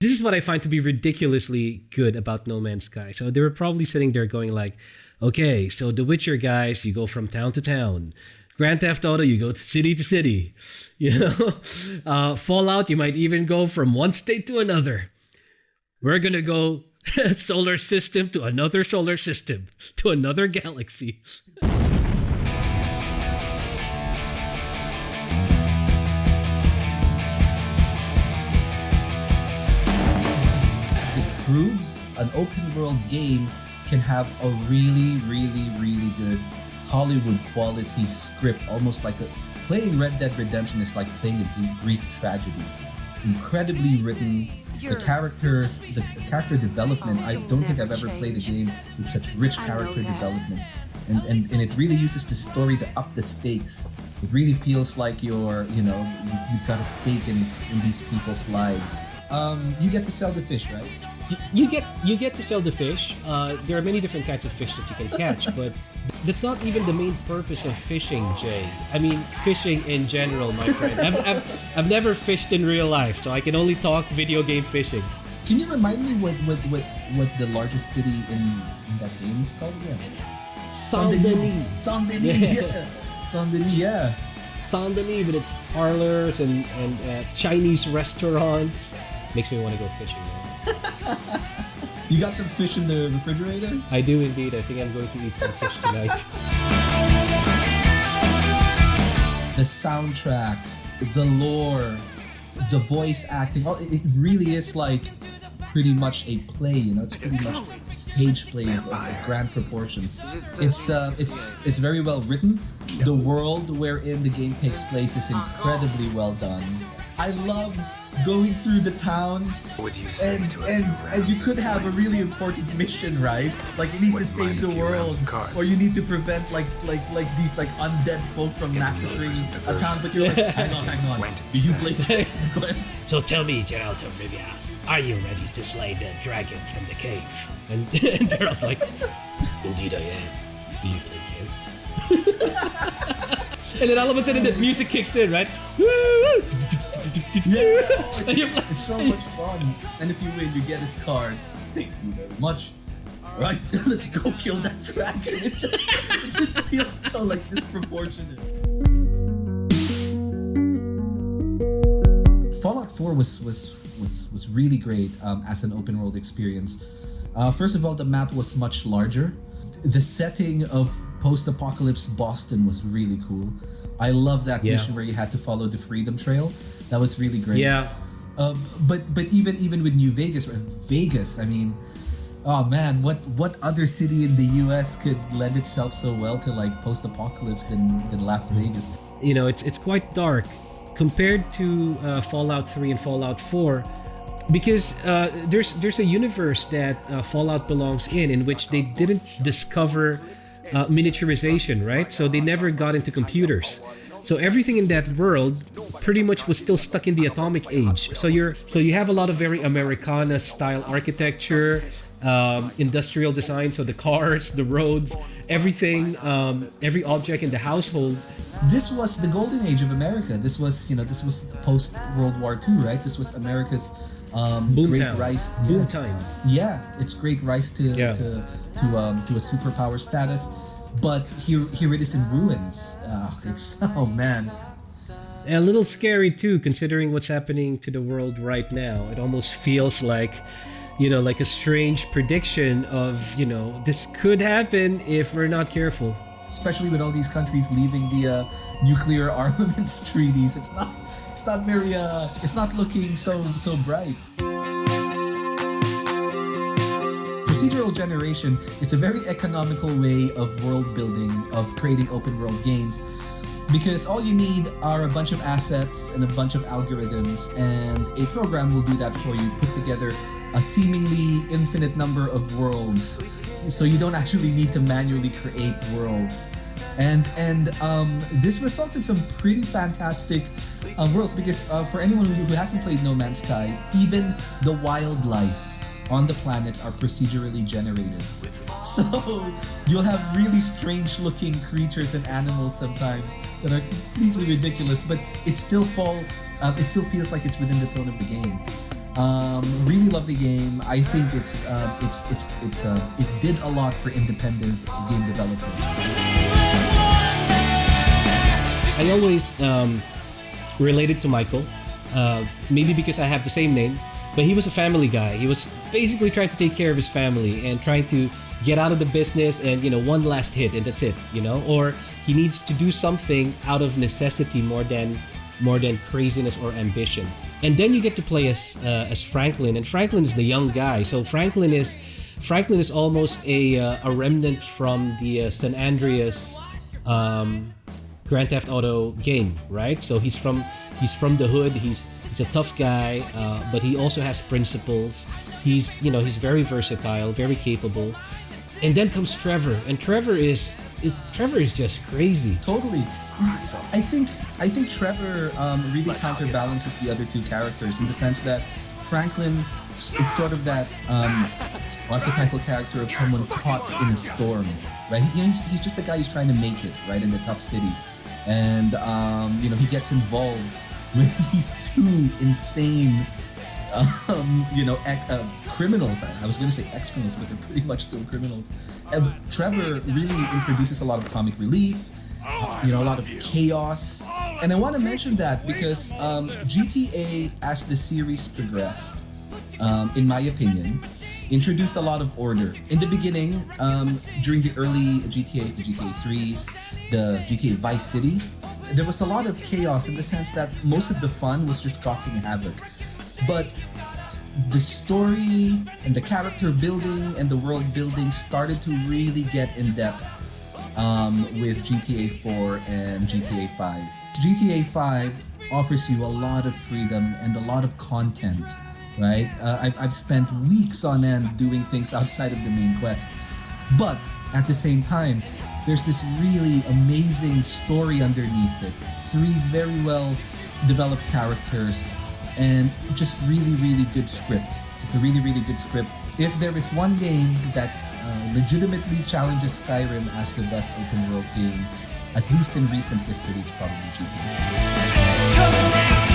This is what I find to be ridiculously good about No Man's Sky. So they were probably sitting there going like, okay, so The Witcher guys, you go from town to town. Grand Theft Auto, you go city to city. Fallout, you might even go from one state to another. We're going to go solar system to another solar system to another galaxy. Proves an open world game can have a really, really, really good Hollywood quality script, almost like playing Red Dead Redemption is like playing a Greek tragedy. Incredibly written, the characters, the character development. I don't think I've ever played a game with such rich character development, and it really uses the story to up the stakes. It really feels like you've got a stake in these people's lives. You get to sell the fish, right? You get to sell the fish. There are many different kinds of fish that you can catch, but that's not even the main purpose of fishing, Jay. I mean, fishing in general, my friend. I've never fished in real life, so I can only talk video game fishing. Can you remind me what the largest city in that game is called again? Saint-Denis. Saint-Denis, yeah. Saint-Denis with its parlors and Chinese restaurants. Makes me want to go fishing now. You got some fish in the refrigerator? I do indeed. I think I'm going to eat some fish tonight. The soundtrack, the lore, the voice acting, it really is like pretty much a play, it's pretty much a stage play of grand proportions. It's very well written. The world wherein the game takes place is incredibly well done. I love going through the towns, and you could have a really important mission, right? Like you need to save the world, or you need to prevent like these like undead folk from massacring a town. But you're like, hang on, do you play? So tell me, Geralt of Rivia, are you ready to slay the dragon from the cave? And Geralt's like, indeed I am. Do you play Geralt? And then all of a sudden the music kicks in, right? Yeah, it's so much fun. And if you win, you get his card. Thank you very much. Right, let's go kill that dragon. It just feels so like disproportionate. Fallout 4 was really great as an open world experience. First of all, the map was much larger. The setting of post-apocalypse Boston was really cool. I love that mission where you had to follow the Freedom Trail. That was really great. Yeah. But even with New Vegas, I mean, oh man, what other city in the US could lend itself so well to like post-apocalypse than Las Vegas? It's quite dark compared to Fallout 3 and Fallout 4, because there's a universe that Fallout belongs in which they didn't discover miniaturization, right? So they never got into computers. So everything in that world pretty much was still stuck in the atomic age. So you have a lot of very Americana style architecture, industrial design. So the cars, the roads, everything, every object in the household. This was the golden age of America. This was post World War II, right? This was America's great rise. Boom time. Yeah, it's great rise to a superpower status. But here it is in ruins. Oh man. A little scary too, considering what's happening to the world right now. It almost feels like, like a strange prediction of, this could happen if we're not careful. Especially with all these countries leaving the nuclear armaments treaties, it's not looking so bright. Procedural generation is a very economical way of world building, of creating open world games, because all you need are a bunch of assets and a bunch of algorithms, and a program will do that for you, put together a seemingly infinite number of worlds, so you don't actually need to manually create worlds. And this results in some pretty fantastic worlds, because for anyone who hasn't played No Man's Sky, even the wildlife on the planets are procedurally generated. So you'll have really strange looking creatures and animals sometimes that are completely ridiculous, but it still feels like it's within the tone of the game. Really love the game. I think it did a lot for independent game developers. I always related to Michael, maybe because I have the same name, but he was a family guy. He was basically trying to take care of his family and trying to get out of the business and, one last hit and that's it, or he needs to do something out of necessity more than craziness or ambition. And then you get to play as Franklin, and Franklin is the young guy. So Franklin is almost a remnant from the San Andreas Grand Theft Auto game, right? So he's from the hood. He's a tough guy, but he also has principles. He's very versatile, very capable. And then comes Trevor, and Trevor is just crazy. Totally. I think Trevor really counterbalances the other two characters in the sense that Franklin is sort of that archetypal character of someone caught in a storm, right? He's just a guy who's trying to make it, right, in the tough city. And he gets involved with these two insane criminals. I was going to say ex-criminals, but they're pretty much still criminals. And Trevor really introduces a lot of comic relief, a lot of chaos. And I want to mention that because GTA, as the series progressed, in my opinion, introduced a lot of order. In the beginning, during the early GTAs, the GTA 3s, the GTA Vice City, there was a lot of chaos in the sense that most of the fun was just causing havoc. But the story and the character building and the world building started to really get in depth with GTA 4 and GTA 5. GTA 5 offers you a lot of freedom and a lot of content, right? I've spent weeks on end doing things outside of the main quest. But at the same time, there's this really amazing story underneath it. 3 very well developed characters and just really, really good script. Just a really, really good script. If there is one game that legitimately challenges Skyrim as the best open world game, at least in recent history, it's probably GTA.